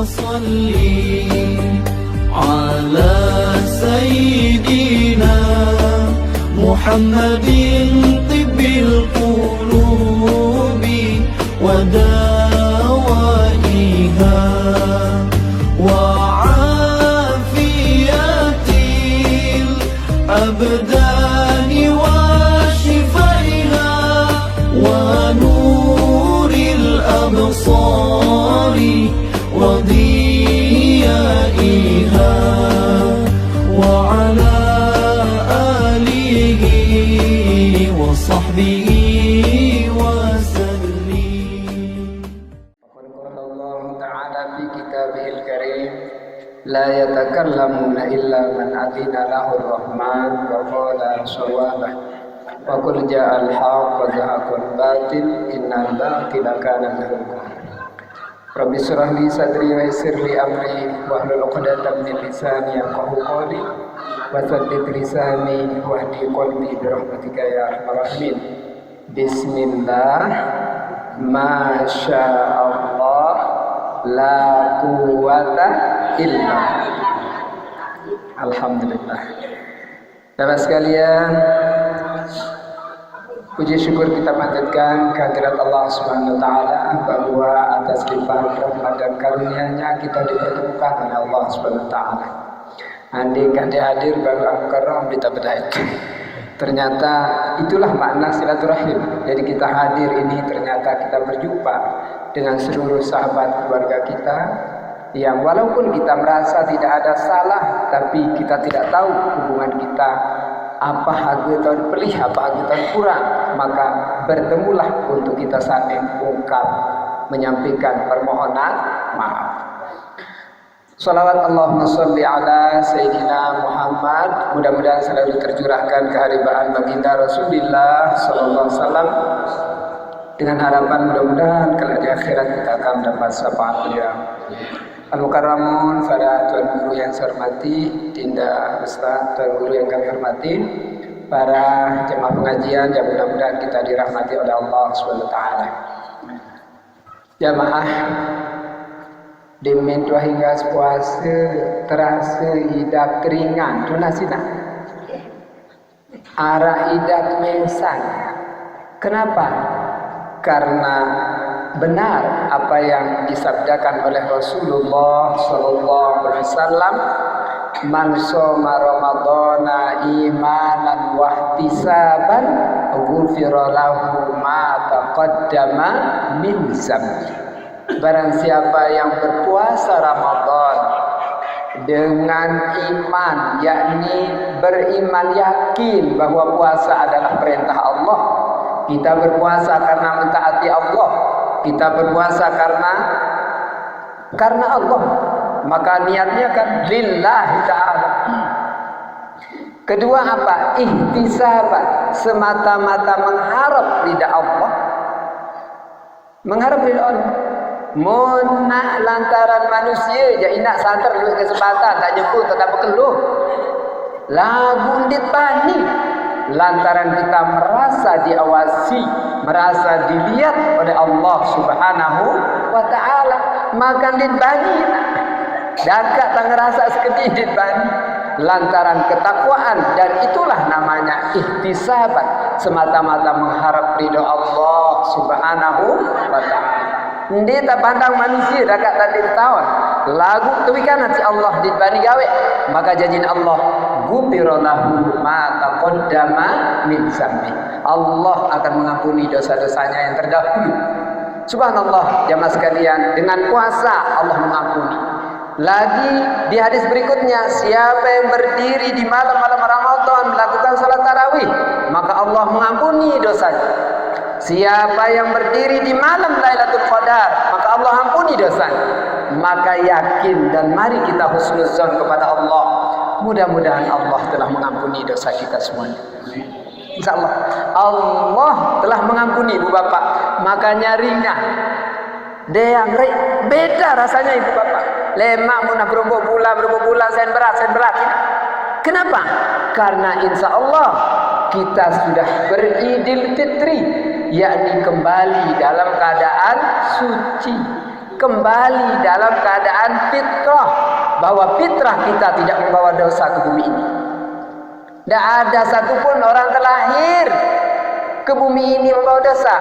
صل على سيدنا محمد طب القلوب ودوائها وعافية الأبدان وشفائها ونور الأبصار وضيائها وعلى آله وصحبه وسلم. وقد قال الله تعالى في كتابه الكريم لا يتكلمون إلا من أذن له الرحمن وقال صوابه وقل جاء الحق وزهق الباطل إن الباطل كان زهوقا. Rabbi shrah li sadri wa yassir li amri wahlul 'uqdatam min lisani yafqahu qawli wa tsaddid lisani wahdi qalbi bi rahmatika ya arhamar rahimin. Bismillah, masya Allah, la quwwata illa. Alhamdulillah. Bapak sekalian, puji syukur kita panjatkan kehadirat Allah Subhanahu wa taala bahwa atas limpahan rahmat dan karunia-Nya kita dipertemukan oleh Allah Subhanahu wa taala. Andai kata hadir baru al-mukarram kita berdaik. Ternyata itulah makna silaturahim. Jadi kita hadir ini ternyata kita berjumpa dengan seluruh sahabat keluarga kita yang walaupun kita merasa tidak ada salah, tapi kita tidak tahu hubungan kita apa hati tahun pelih, apa hati tahun kurang, maka bertemulah untuk kita saling ungkap, menyampaikan permohonan maaf. Salawat Allahumma sholli ala Sayyidina Muhammad, mudah-mudahan selalu tercurahkan keharibaan baginda Rasulullah sallallahu alaihi wasallam, dengan harapan mudah-mudahan kelak di akhirat kita akan mendapat syafaat beliau. Al-Mukarramun, para tuan guru yang saya hormati, Dinda Ustaz, tuan guru yang kami hormati, para jemaah pengajian yang mudah-mudahan kita dirahmati oleh Allah SWT. Jamaah dimin tua hingga puasa terasa hidup keringan tunasina arah hidup mensan. Kenapa? Karena benar apa yang disabdakan oleh Rasulullah sallallahu alaihi wasallam, man shoma ramadhana imanan wa ihtisaban ghufira lahu ma taqaddama min dzambi. Barang siapa yang berpuasa Ramadan dengan iman, yakni beriman yakin bahwa puasa adalah perintah Allah, kita berpuasa karena mentaati Allah, kita berpuasa karena Allah, maka niatnya kan lillahi ta'ala. Kedua apa? Ihtisaban, semata-mata mengharap ridha Allah. Mengharap ridha Allah. Mona lantaran manusia je inak santer duit kesempatan tak jemput tak berkeluh. Lagu ndit pani lantaran kita merasa diawasi, merasa dilihat oleh Allah Subhanahu wa taala, maka ndit bani dakat tak ngerasa sekedip ndit bani lantaran ketakwaan, dan itulah namanya ihtisaban, semata-mata mengharap ridho Allah Subhanahu wa taala. Ndi tak pandang manusia dakat tadi tahun lagu tu kan si Allah dibani gawe, maka janjin Allah ghufira lahu ma taqaddama min dzambi. Allah akan mengampuni dosa-dosanya yang terdahulu. Subhanallah, jamaah sekalian, dengan puasa Allah mengampuni. Lagi di hadis berikutnya, siapa yang berdiri di malam-malam Ramadan melakukan salat tarawih, maka Allah mengampuni dosanya. Siapa yang berdiri di malam Lailatul Qadar, maka Allah ampuni dosanya. Maka yakin dan mari kita husnuzon kepada Allah. Mudah-mudahan Allah telah mengampuni dosa kita semuanya. InsyaAllah Allah telah mengampuni ibu bapak. Makanya ringan dia beda rasanya ibu bapak. Lemak munah berapa bulan sen berat. Kenapa? Karena insya Allah kita sudah beridul fitri, yakni kembali dalam keadaan suci, kembali dalam keadaan fitrah, bahwa fitrah kita tidak membawa dosa ke bumi ini. Tidak ada satupun orang terlahir ke bumi ini membawa dosa.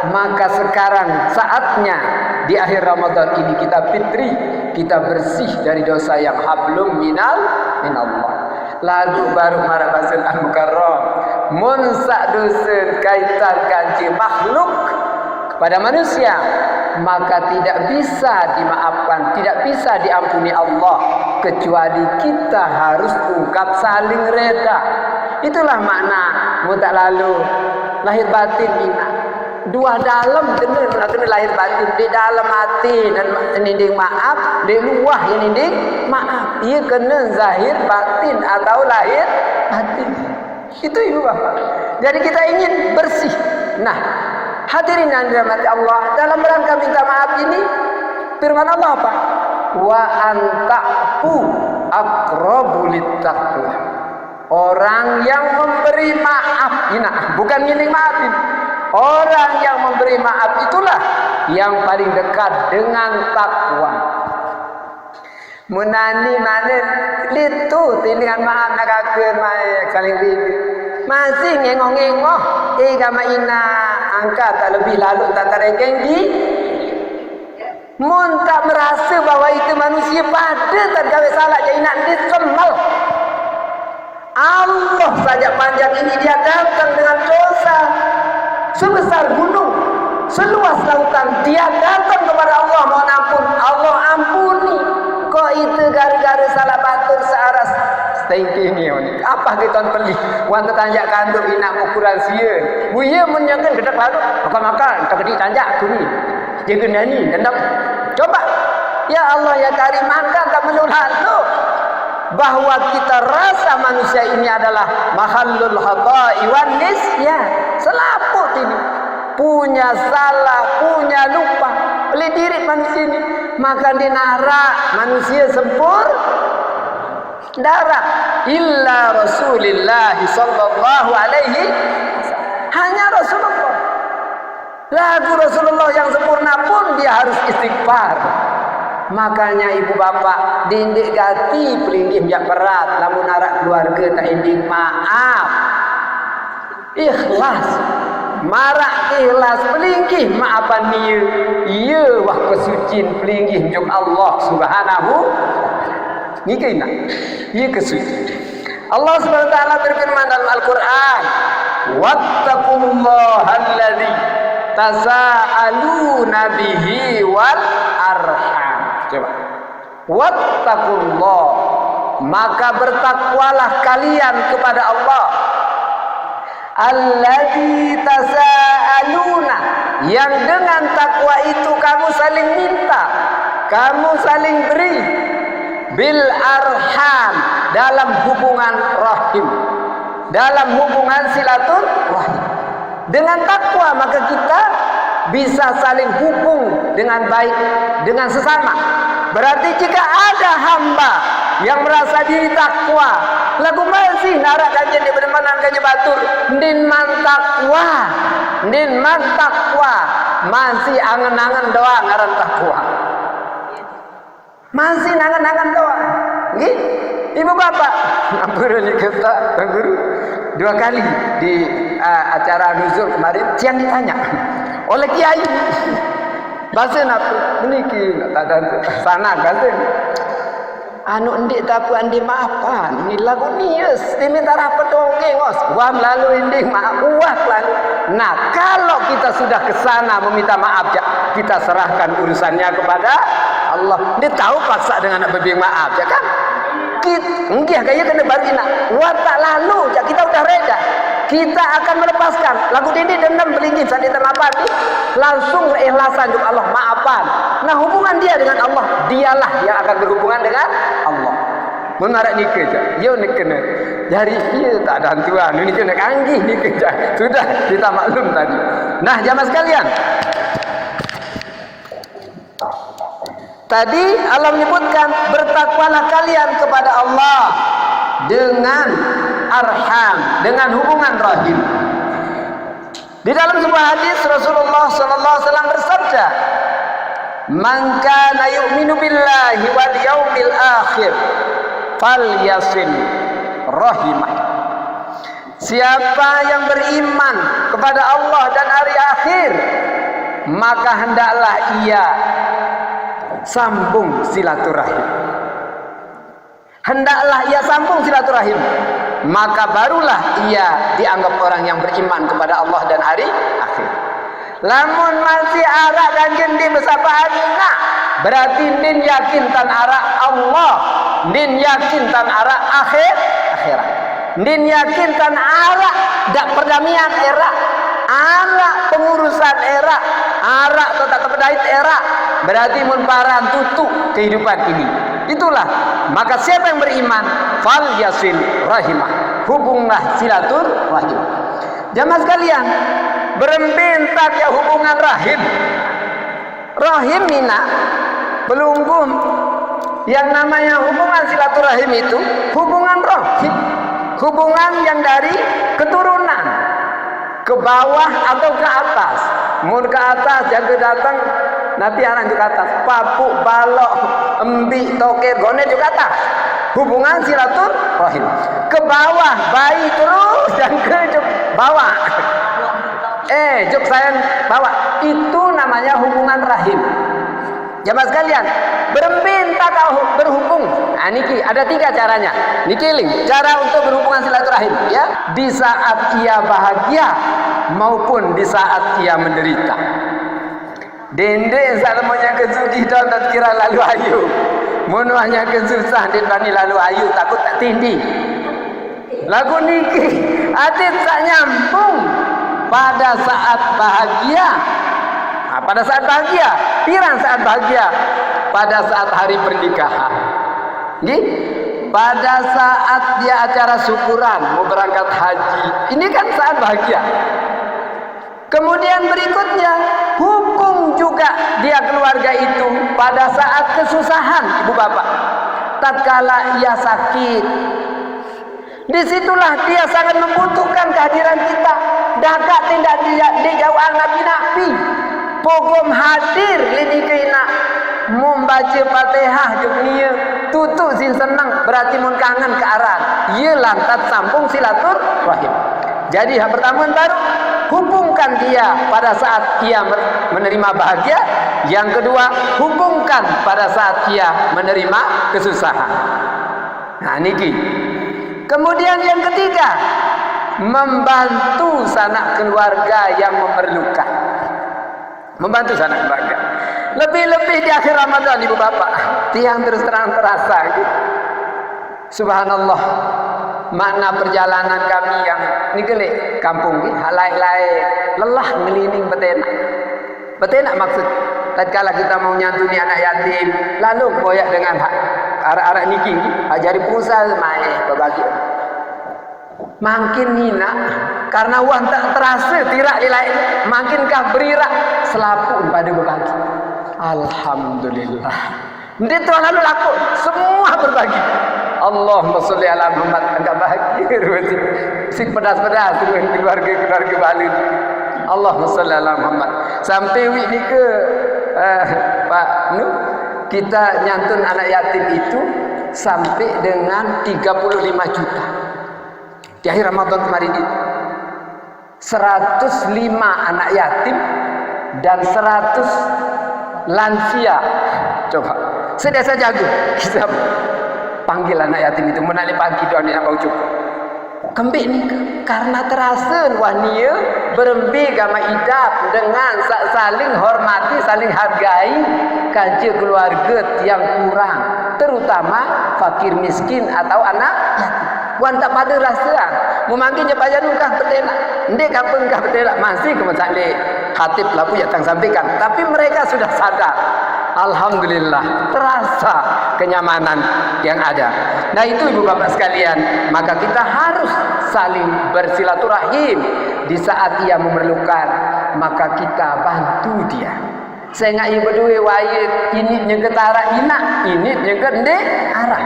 Maka sekarang saatnya di akhir Ramadan ini kita fitri, kita bersih dari dosa yang hablum minallah. Lagu baru marabasul al-mukarram mun sak dusun kaitan kanci makhluk kepada manusia, maka tidak bisa dimaafkan, tidak bisa diampuni Allah kecuali kita harus ungkap saling reda. Itulah makna mutak lalu lahir batin ina. Dua dalam kena lahir batin, di dalam hati dan ninding maaf, di luar yang ninding maaf. Ia kena zahir batin atau lahir batin. Itu ibu bapak. Jadi kita ingin bersih. Nah, hadirin yang dirahmati Allah, dalam rangka minta maaf ini firman Allah apa? Wa anta'fu aqrabu littaqwa. Orang yang memberi maaf, bukan ngini maafin. Orang yang memberi maaf itulah yang paling dekat dengan takwa. Munani mana itu dengan maaf nak akan saling bibi. Masih ngengong-ngengong, kama ina angkat tak lebih lalu tak terekeng di. Mun tak merasa bahwa itu manusia pada tak gawe salah jadi nak disemal. Allah saja panjang ini dia datang dengan dosa sebesar gunung, seluas lautan, dia datang kepada Allah mohon ampun, Allah ampuni. Kok itu gara-gara salah batur searas stinking ni apa kita beli wan tanjak kanduk ina ukuran sia buya menyangan gedak lalu makan tak di tanjak aku ni dia kena ni dendam coba ya Allah ya Karim makan tak menulalu bahwa kita rasa manusia ini adalah mahallul khata'i wan nisyan, selaput ini, punya salah, punya lupa, oleh diri manusia ini, maka dinara manusia sempur darah illa Rasulullah sallallahu alaihi hanya Rasulullah. Lagu Rasulullah yang sempurna pun dia harus istighfar. Makanya ibu bapak dindik gati pelinggih yang berat lamun arak keluarga tak indik maaf ikhlas marak ikhlas pelinggih maafan dia ia wah kesucian pelinggih jom Allah subhanahu ni kena ia kesucian. Allah subhanahu wa ta'ala berfirman dalam Al-Quran wattaqullaha alladzi tasaaluna bihi wal arham. Coba. Wattaqullah, maka bertakwalah kalian kepada Allah. Allazi tasaaluna, yang dengan takwa itu kamu saling minta, kamu saling beri. Bil arham, dalam hubungan rahim, dalam hubungan silaturahim. Dengan takwa maka kita bisa saling hubung dengan baik dengan sesama. Berarti jika ada hamba yang merasa diri takwa, lagu masih narak kajian di bermanan kajian batur, din man takwa, masih angan-angan doa ngaran takwa, masih angan-angan doa. Nggih, ibu bapak, guru ni kata, guru 2 kali di acara nuzul kemarin, siang ditanya oleh kiai bahasa apa niki tak ada sana bahasa anu ndik tapi andi maafan ni lagu ni diminta rapat dongeng os wam lalu indik maaf wah lalu. Nah kalau kita sudah ke sana meminta maaf ya kita serahkan urusannya kepada Allah. Dia tahu paksa dengan nak berbincang maaf ya kan kita kaya kena baru ina watak lalu ya kita udah reda, kita akan melepaskan lagu ini dendam belingin saat diternapati langsung keikhlasan juga Allah maafan. Nah hubungan dia dengan Allah, dialah yang akan berhubungan dengan Allah. Menarik ni kerja dia nak kena dari dia tak ada hantuan ini kena kanggih ni kerja sudah kita maklum tadi. Nah jamaah sekalian, tadi Allah menyebutkan bertakwalah kalian kepada Allah dengan arham, dengan hubungan rahim. Di dalam sebuah hadis Rasulullah sallallahu alaihi wasallam bersabda, Man kana yu'minu billahi wal yaumil akhir falyasil rahimah. Siapa yang beriman kepada Allah dan hari akhir, maka hendaklah ia sambung silaturahim. Hendaklah ia sambung silaturahim, maka barulah ia dianggap orang yang beriman kepada Allah dan hari akhir. Lamun masih arak dan gendi bersapaan nak, berarti din yakin tan arak Allah, din yakin tan arak akhirat, din yakin tan arak dak perdamaian era, arak pengurusan era, arak tetap kepedait era, berarti mun paran tutup kehidupan ini. Itulah, maka siapa yang beriman fal yasil rahimah, hubunglah silaturahim. Jamaah sekalian, berembentak ya hubungan rahim. Rahim mina belunggu. Yang namanya hubungan silaturahim itu hubungan rahim, hubungan yang dari keturunan ke bawah atau ke atas. Mun ke atas jaga datang nanti arang ke atas, papuk balok embi toker gone juga atas. Hubungan silaturahim ke bawah, bayi terus dan ke bawah. Juk sayang bawa, itu namanya hubungan rahim. Jamaah sekalian, berminta kau berhubung. Nah, niki ada 3 caranya. Niki cara untuk berhubungan silaturahim, ya. Di saat ia bahagia maupun di saat ia menderita. Dende salamonya kesugi dan kira lalu ayu. Munuhnya kesusah dan bani lalu ayu takut tak tindi. Lagu niki atit tak nyambung pada saat bahagia. Nah, pada saat bahagia, pirang saat bahagia? Pada saat hari pernikahan. Nggih? Pada saat dia acara syukuran mau berangkat haji. Ini kan saat bahagia. Kemudian berikutnya, hukum juga dia keluarga itu pada saat kesusahan, ibu bapak. Tatkala ia sakit, disitulah dia sangat membutuhkan kehadiran kita. Dakat tidak dijauhan nabi-nabi. Pogom hadir lini kena membaca Fatihah juknya tutup sin senang, berarti mun kangen ke arah. Ia lantas sambung silaturahim. Jadi yang pertama baru hubungkan dia pada saat ia menerima bahagia. Yang kedua, hubungkan pada saat ia menerima kesusahan. Nah niki. Kemudian yang ketiga, membantu sanak keluarga yang memerlukan. Membantu sanak keluarga. Lebih-lebih di akhir Ramadan, ibu bapak, tiang terus terang terasa gitu. Subhanallah, makna perjalanan kami yang ni gelik kampung ni halai-halai lelah ngeliling betenak. Betenak maksud tatkala kita mau nyantuni anak yatim, lalu koyak dengan arah-arah niki ajari pengusaha mai berbagi. Makin nina karena uang tak terasa tirak nilai, makinkah berirak selaput pada berbagi. Alhamdulillah. Nanti Tuhan lalu laku semua berbagi. Allahumma sholli ala Muhammad. Enggak bahagia si pedas-pedas dengan keluarga balu. Allahumma sholli ala Muhammad. Sampai week ni ke Pak Nu kita nyantun anak yatim itu sampai dengan 35 juta. Di akhir Ramadan kemarin itu 105 anak yatim dan 100 lansia. Coba sedesa jago kita panggil anak yatim itu menali pagi doa ni abang cukup kembik ni karena terasa wahnia berembi gama idap dengan saling hormati, saling hargai kaji keluarga yang kurang, terutama fakir miskin atau anak yatim. Wan tak pada rasa memanggil je pajan kah betelak ndek kapan kah betelak masih ke masalah khatib lapu yang sampaikan, tapi mereka sudah sadar. Alhamdulillah terasa kenyamanan yang ada. Nah itu ibu bapak sekalian, maka kita harus saling bersilaturahim. Di saat ia memerlukan, maka kita bantu dia. Saya nggak ibu berdua wayat ini nyeketara inak, ini nyeketde arah.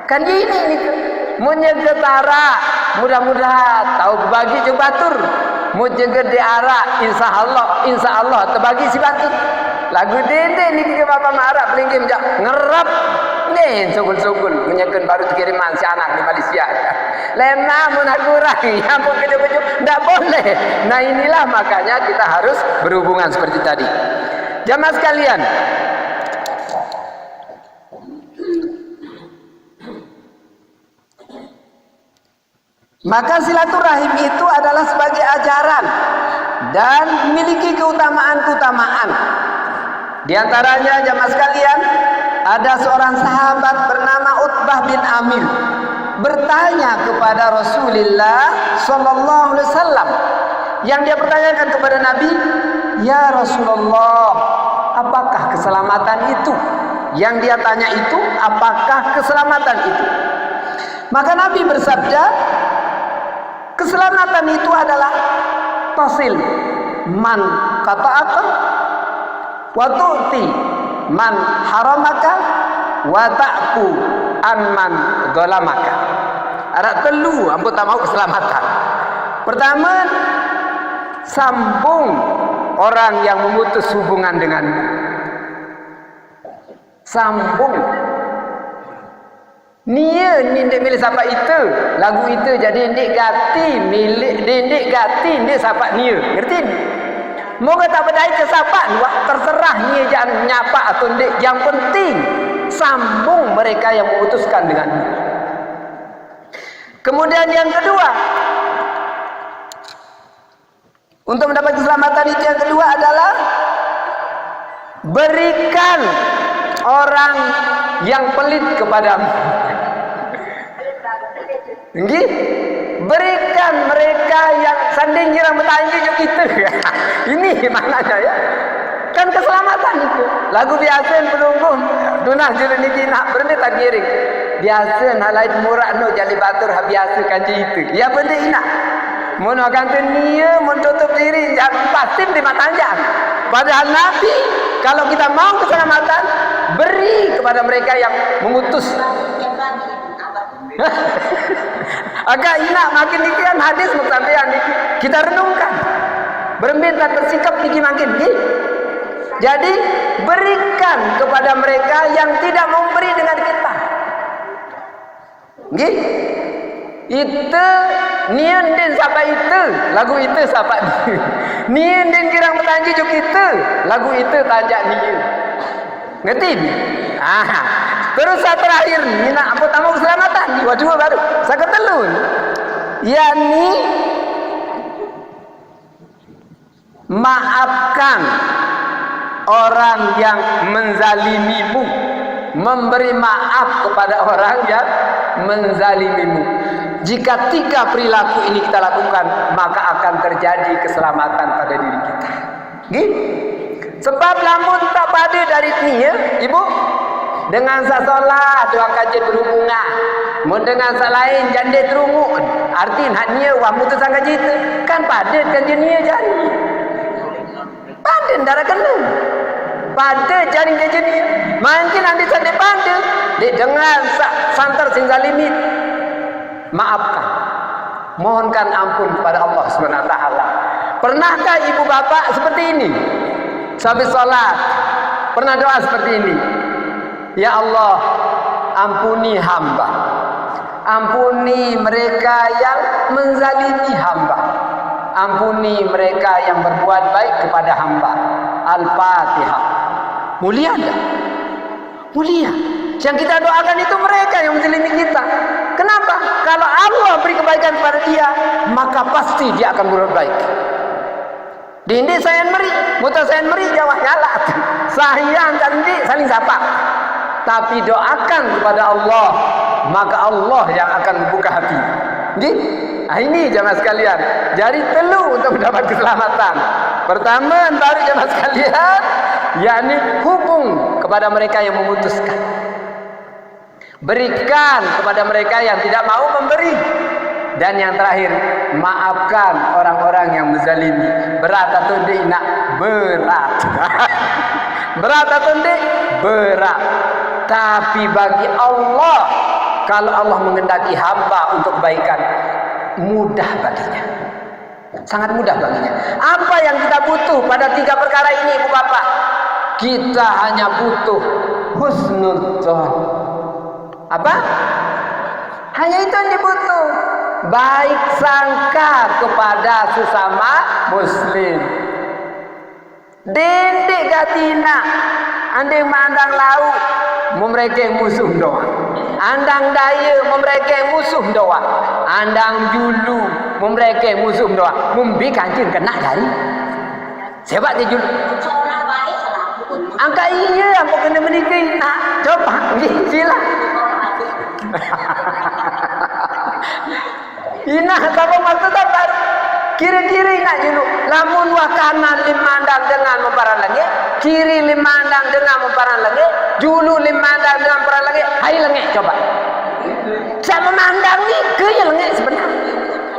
Kan ini nih, menyeketara mudah-mudahan tahu berbagi je batur. Mu nyeketde arah, insya Allah terbagi si batur. Lagu dendek ni kita bapa marah pelingkim jak ngerap nih sugul-sugul menyekan baru kiriman si anak di Malaysia. Lemah mun kurang, ya pun kejo-kejo ndak boleh. Nah inilah makanya kita harus berhubungan seperti tadi. Jamaah sekalian, maka silaturahim itu adalah sebagai ajaran dan memiliki keutamaan-keutamaan. Di antaranya jamaah sekalian, ada seorang sahabat bernama Utbah bin Amir bertanya kepada Rasulullah sallallahu alaihi wasallam. Yang dia pertanyakan kepada Nabi, "Ya Rasulullah, apakah keselamatan itu?" Yang dia tanya itu, apakah keselamatan itu? Maka Nabi bersabda, keselamatan itu adalah tasil man qata'aka wa tu'ti man haramaka wa ta'ku amman dhalamaka. Ada telu ampun tak mau keselamatan. Pertama, sambung orang yang memutus hubungan denganmu. Sambung. Nia ndik milik siapa itu, lagu itu jadi ndik gati milik ndik gati ndik siapa nia, ngerti? Moga tak berdaya ke siapa, terserah nia jangan nyapa atau ndik, yang penting sambung mereka yang memutuskan denganmu. Kemudian yang kedua, untuk mendapat keselamatan itu yang kedua adalah berikan orang yang pelit kepadamu. Nggih, berikan mereka yang sanding jirang bertanya juga kita. Ini maknanya ya. Kan keselamatan itu. Lagu biasa yang penunggu dunah juru niki nak berhenti tak giring. Biasa nak lain murah no jadi batur biasa kanji itu. Ya benda ina. Mun akan nia mun tutup diri pasti di matanjang. Padahal Nabi kalau kita mau keselamatan beri kepada mereka yang memutus. Agak enak makin dikian hadis muktabian kita renungkan. Berembit dan bersikap niki makin nggih. Jadi berikan kepada mereka yang tidak memberi dengan kita. Nggih. Itu nian den siapa itu, lagu itu siapa dia. Nian den kirang bertanji juk itu, lagu itu tanjak dia. Ngerti? Terus saya terakhir ni nak apa tamu keselamatan. Waduh baru. Saya ketelun. Yani maafkan orang yang menzalimimu, memberi maaf kepada orang yang menzalimimu. Jika tiga perilaku ini kita lakukan, maka akan terjadi keselamatan pada diri kita. Nggih? Sebab lamun tak pada dari ni ya, Ibu, dengan sasolat doa kajian berhubungan, mun dengan salain jande terungut. Arti haknya wa mutusan kaji itu kan padat kajian dia jadi. Padat darah kena. Padat jadi kajian dia. Mungkin nanti sande padat, dek dengan santar sing zalimi. Maafkan. Mohonkan ampun kepada Allah Subhanahu wa taala. Pernahkah ibu bapak seperti ini? Sampai salat pernah doa seperti ini. Ya Allah, ampuni hamba. Ampuni mereka yang menzalimi hamba. Ampuni mereka yang berbuat baik kepada hamba. Al-Fatihah. Mulia tak? Mulia. Yang kita doakan itu mereka yang menzalimi kita. Kenapa? Kalau Allah beri kebaikan kepada dia, maka pasti dia akan berbuat baik. Dindi saya meri, muta saya meri, jawah nyala. Sayang dan di saling sapa. Tapi doakan kepada Allah, maka Allah yang akan membuka hati. Nggih? Nah, ini jemaah sekalian. Jadi telu untuk mendapat keselamatan. Pertama, baru jemaah sekalian, yakni hubung kepada mereka yang memutuskan. Berikan kepada mereka yang tidak mau memberi. Dan yang terakhir, maafkan orang-orang yang menzalimi. Berat atau tidak? Nak berat. Berat atau tidak? Berat. Tapi bagi Allah, kalau Allah mengendaki hamba untuk kebaikan, mudah baginya. Sangat mudah baginya. Apa yang kita butuh pada tiga perkara ini, Ibu Bapak? Kita hanya butuh husnudzon. Apa? Hanya itu yang dibutuh. Baik sangka kepada sesama muslim. Dendik gatina, andai mandang laut, mereka musuh doa. Andang daya, mereka musuh doa. Andang julu, mereka musuh doa. Mumbi kancing kena dari. Sebab dia julu. Angka iya, apa kena menikah? Nah, coba, sila. Ina apa maksud apa? Kiri-kiri nak julu. Lamun wa kanan limandang dengan memparan lagi, kiri limandang dengan memparan lagi, julu limandang dengan memparan lagi. Hai lengek coba. Saya memandang ni ke yang lengek sebenarnya.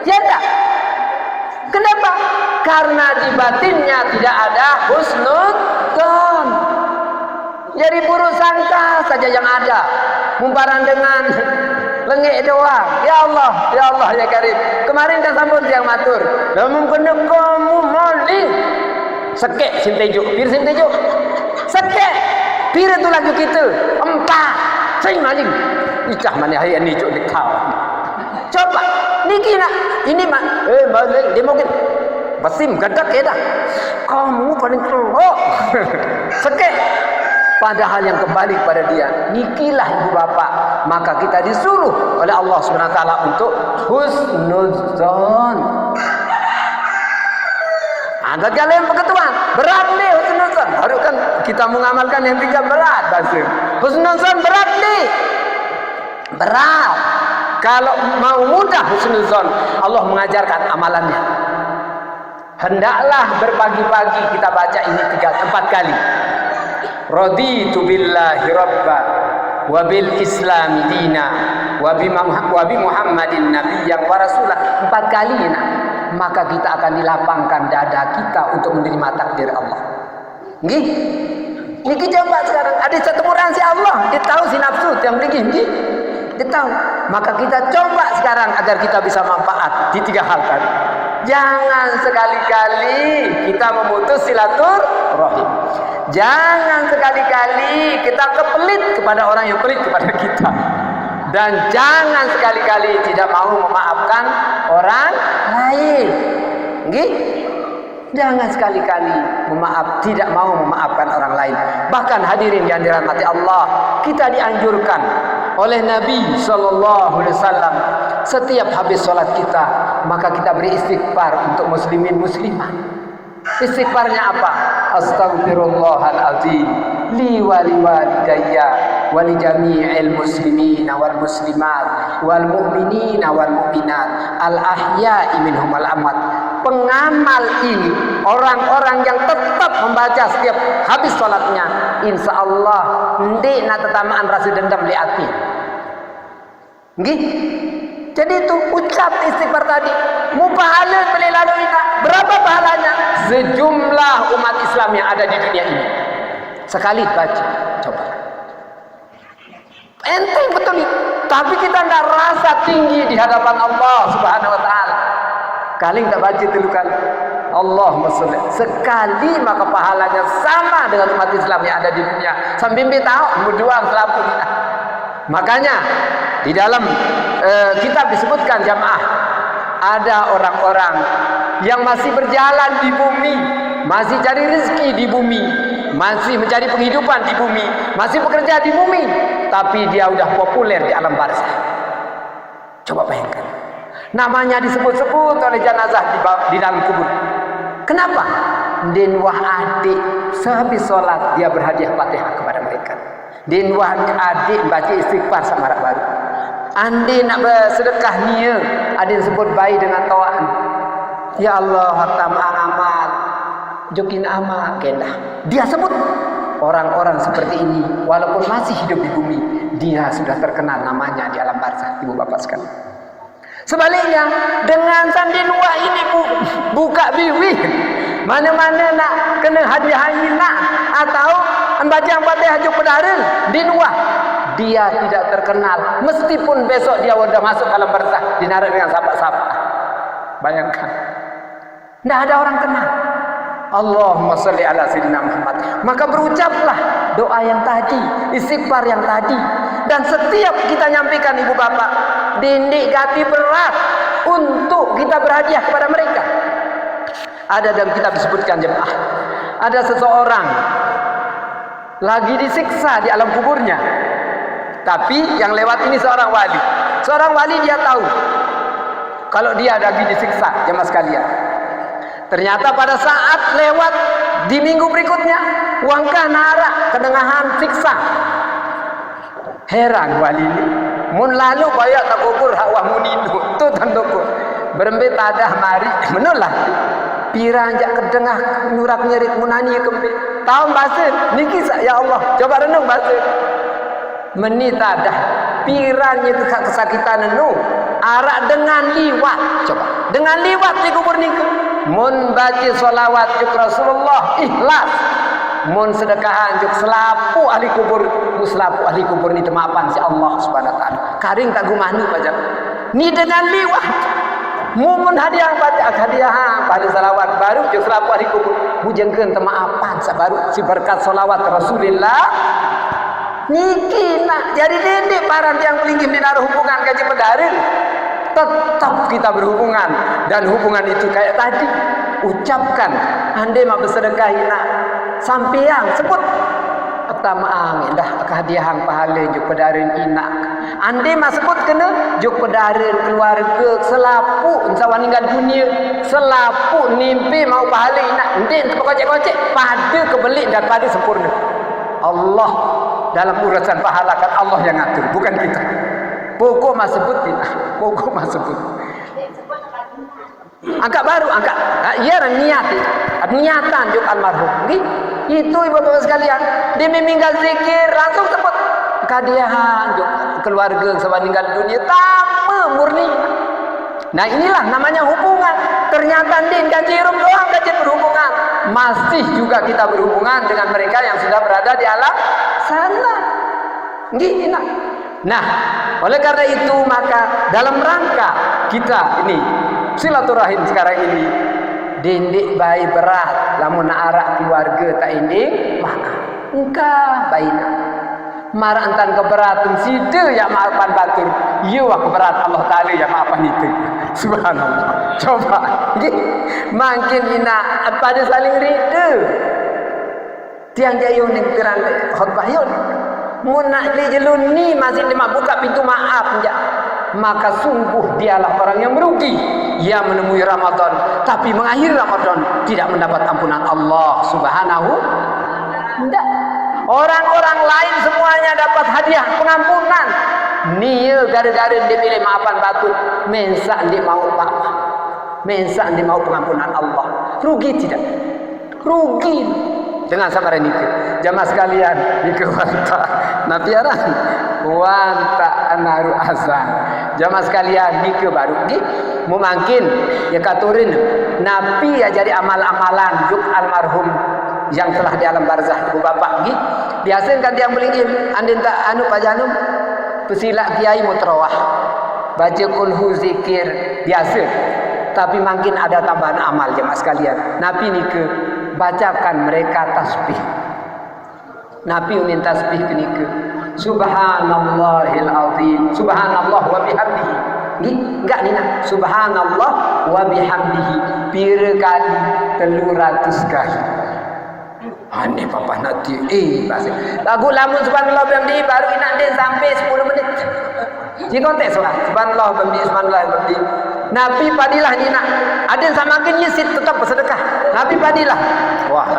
Ya tak? Kenapa? Karena di batinnya tidak ada husnudzon. Jadi buruk sangka saja yang ada. Mumparan dengan lengek doang. Ya Allah, ya Karim. Kemarin kan sambut yang matur. Namun kena kamu maling. Sekek sintejo, pir sintejo. Sekek. Pir itu lagi kita. Empat. Saya maling. Icah mana hari ini juk dikau. Coba. Niki nak. Ini mak. Maling. Dia mungkin. Basim gadak ya dah. Kamu paling teruk. Sekek. Padahal yang kembali kepada dia, nikilah ibu bapa. Maka kita disuruh oleh Allah SWT untuk husnudzon. Ada kalian berketuan, berat nih husnudzon. Baru kan kita mengamalkan yang 3 berat bahasa. Husnudzon berat nih, berat. Kalau mau mudah husnudzon, Allah mengajarkan amalannya. Hendaklah berpagi-pagi kita baca ini 4 kali. Raditu billahi rabba wa bil islami dina wa bi Muhammadin nabiyyan wa rasulah. 4 kali nak. Maka kita akan dilapangkan dada kita untuk menerima takdir Allah. Nggih. Niki coba sekarang ada satu orang si Allah, dia tahu si nafsu yang begini, nggih. Dia tahu. Maka kita coba sekarang agar kita bisa manfaat di 3 hal tadi. Jangan sekali-kali kita memutus silaturahim. Jangan sekali-kali kita kepelit kepada orang yang pelit kepada kita. Dan jangan sekali-kali tidak mau memaafkan orang lain. Nggih? Jangan sekali-kali tidak mau memaafkan orang lain. Bahkan hadirin yang dirahmati Allah, kita dianjurkan oleh Nabi SAW setiap habis sholat kita, maka kita beri istighfar untuk muslimin muslimah. Istighfarnya apa? Astaghfirullahaladzim li wa liwalidayya wa li jami'il muslimina wal muslimat wal mu'minina wal mu'minat al ahya'i minhum al amwat. Pengamal ini, orang-orang yang tetap membaca setiap habis sholatnya, insya Allah ndek na tetamaan rasa dendam di hati. Nggih? Jadi itu ucap istighfar tadi, mu pahala boleh lalu kita. Berapa pahalanya? Sejumlah umat Islam yang ada di dunia ini. Sekali baca, coba. Enteng betul itu. Tapi kita tidak rasa tinggi di hadapan Allah Subhanahu Wa Taala. Kali tak baca dulu kan. Allahumma sholli. Sekali maka pahalanya sama dengan umat Islam yang ada di dunia. Sambil tahu muduang selapu. Makanya di dalam kitab disebutkan jamaah, ada orang-orang yang masih berjalan di bumi, masih cari rezeki di bumi, masih mencari penghidupan di bumi, masih bekerja di bumi, tapi dia udah populer di alam barzah. Coba bayangkan, namanya disebut-sebut oleh jenazah di dalam kubur. Kenapa? Den wah adik sehabis sholat dia berhadiah Fatihah kepada mereka. Den wah adik baca istighfar sama rak baru. Andi nak bersedekah nia, ada yang sebut baik dengan tawaan. Ya Allah, harta amal, jokin amal, kendah. Dia sebut orang-orang seperti ini, walaupun masih hidup di bumi, dia sudah terkenal namanya di alam barzah, ibu bapak sekalian. Sebaliknya, dengan sandinwa ini buka biwi, mana-mana nak kena hadiah nak atau membaca Fatihah juk pedaril dinwa. Dia tidak terkenal, meskipun besok dia sudah masuk alam barzah, dinarik dengan sahabat-sahabat. Bayangkan, tidak ada orang kenal. Allahumma salli ala sayyidina Muhammad. Maka berucaplah doa yang tadi, istighfar yang tadi. Dan setiap kita nyampaikan ibu bapak, dindik hati berat untuk kita berhadiah kepada mereka. Ada dalam kitab disebutkan jemaah, ada seseorang lagi disiksa di alam kuburnya. Tapi yang lewat ini seorang wali. Seorang wali dia tahu kalau dia lagi disiksa, jemaah sekalian. Ternyata pada saat lewat di minggu berikutnya, wangkah narak kedengahan siksa. Heran wali ini. Mun lalu bayak tak kubur hak wah muninu tu tandoko. Berembe tadah mari menulah. Piranjak kedengah nurak nyerit munani kembe. Tahu bahasa niki ya Allah. Coba renung bahasa. Meni tadah piranya kesakitan nu arak dengan liwat. Coba dengan liwat di kubur niku. Mun baca solawat juk Rasulullah ikhlas. Mun sedekahan juk selapu ahli kubur, selapu ahli kubur ni temapan si Allah Subhanahu wa taala. Karing tak gumani pajak. Ni dengan liwat. Mun hadiah baca hadiah pada salawat baru juk selapu ahli kubur. Mujengkeun temapan sabaru si berkat solawat Rasulullah. Niki nak jadi dendek parang yang pelingin di naruh hubungan kaji pedarin. Tetap kita berhubungan dan hubungan itu kayak tadi ucapkan ande mak bersedekah nak sampeang sebut pertama dah kehadiahan pahala juk pedarin inak ande mak sebut kena juk pedarin keluarga selapu sawan ninggal dunia selapu nimpi mau pahala inak ande terkocek-kocek pada kebelik dan pada sempurna. Allah dalam urusan pahala kan Allah yang ngatur, bukan kita. Pokok mas sebut tidak, pokok mas sebut. Angkat baru, angkat. Ia niat, niatan juk almarhum. Itu ibu bapak sekalian. Dia meminggal zikir langsung sebut kehadiahan juk keluarga sebab meninggal dunia tanpa murni. Nah inilah namanya hubungan. Ternyata din kaji rum doang kaji berhubungan. Masih juga kita berhubungan dengan mereka yang sudah berada di alam sana. Gini nak. Nah, oleh karena itu maka dalam rangka kita ini silaturahim sekarang ini dindik bayi berat lamun arak keluarga tak indik maka engkau baina marah antan keberatan sida ya maafan batur iya wah keberat Allah Ta'ala ya maafan itu subhanallah coba makin ina pada saling rida tiang jayun yang terang khutbah yun mun nak jelun ni masih lima buka pintu maaf ya. Maka sungguh dialah orang yang merugi yang menemui Ramadan tapi mengakhiri Ramadan tidak mendapat ampunan Allah Subhanahu tidak. Orang-orang lain semuanya dapat hadiah pengampunan. Nia gara-gara dia pilih maafan batu mensak dia mau apa? Mensak dia mau pengampunan Allah. Rugi tidak? Rugi. Dengan sabar nikah. Jamaah sekalian, nikah wanta. Nabi aran wanta anaru azan. Jamaah sekalian, nikah baru ni mungkin ya katurin Nabi ya jadi amal-amalan juk almarhum yang telah di alam barzah ibu bapak ni. Biasa kan dia melingin andin tak anu pajanum pesilak kiai mutrawah. Baca kulhu zikir biasa. Tapi mungkin ada tambahan amal jemaah sekalian. Nabi nikah bacakan mereka tasbih. Nabi unin tasbih kenika. Subhanallahil azim. Subhanallah wa bihamdihi. Enggak ni nak. Subhanallah wa bihamdihi. Pira kali 300 kali. Aneh papa nanti bahasa. Lagu lamun subhanallah wa bihamdihi baru nak dia sampai 10 menit. Jika tak salah. Subhanallah wa bihamdihi. Subhanallah wa bihamdihi. Nabi padilah ni nak. Ada samakin nyesit tetap bersedekah. Nabi padilah. Wah.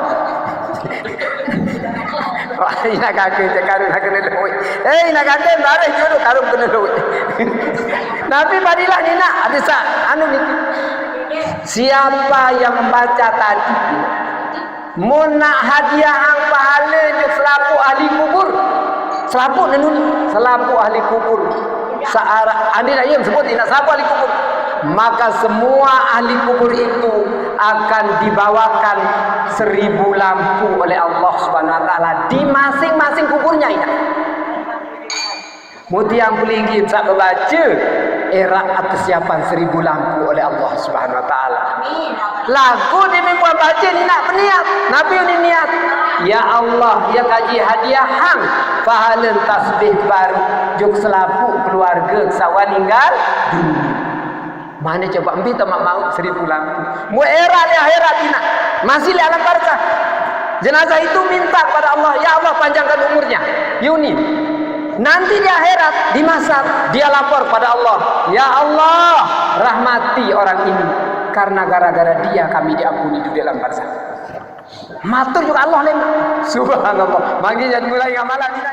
Wah, nak kakek karung nak kena duit. Nak kakek barang jodoh karung kena duit. Nabi padilah ni nak. Ada anu ni. Siapa yang membaca tadi mun nak hadiah hang pahala untuk selapu ahli kubur. Selapu nenun, selapu ahli kubur. Searah andi nak yang sebut nak selapu ahli kubur. Maka semua ahli kubur itu akan dibawakan 1000 lampu oleh Allah Subhanahu wa taala di masing-masing kuburnya ini. Muti yang pelingin sak baca era kesiapan 1000 lampu oleh Allah Subhanahu wa taala. Lagu di mimpi baca ni nak berniat. Nabi ni niat. Ya Allah, ya kaji hadiah hang pahala tasbih baru juk selapu keluarga sawan tinggal dunia. Mana coba ambil tak mau 1000 lampu. Mu era di akhirat ini masih di alam barzah. Jenazah itu minta kepada Allah, ya Allah panjangkan umurnya. Yuni. Nanti di akhirat dimasak, dia lapor pada Allah, ya Allah rahmati orang ini karena gara-gara dia kami diampuni di dalam barzah. Matur juga Allah lema. Subhanallah. Manggi jadi mulai ngamalan kita.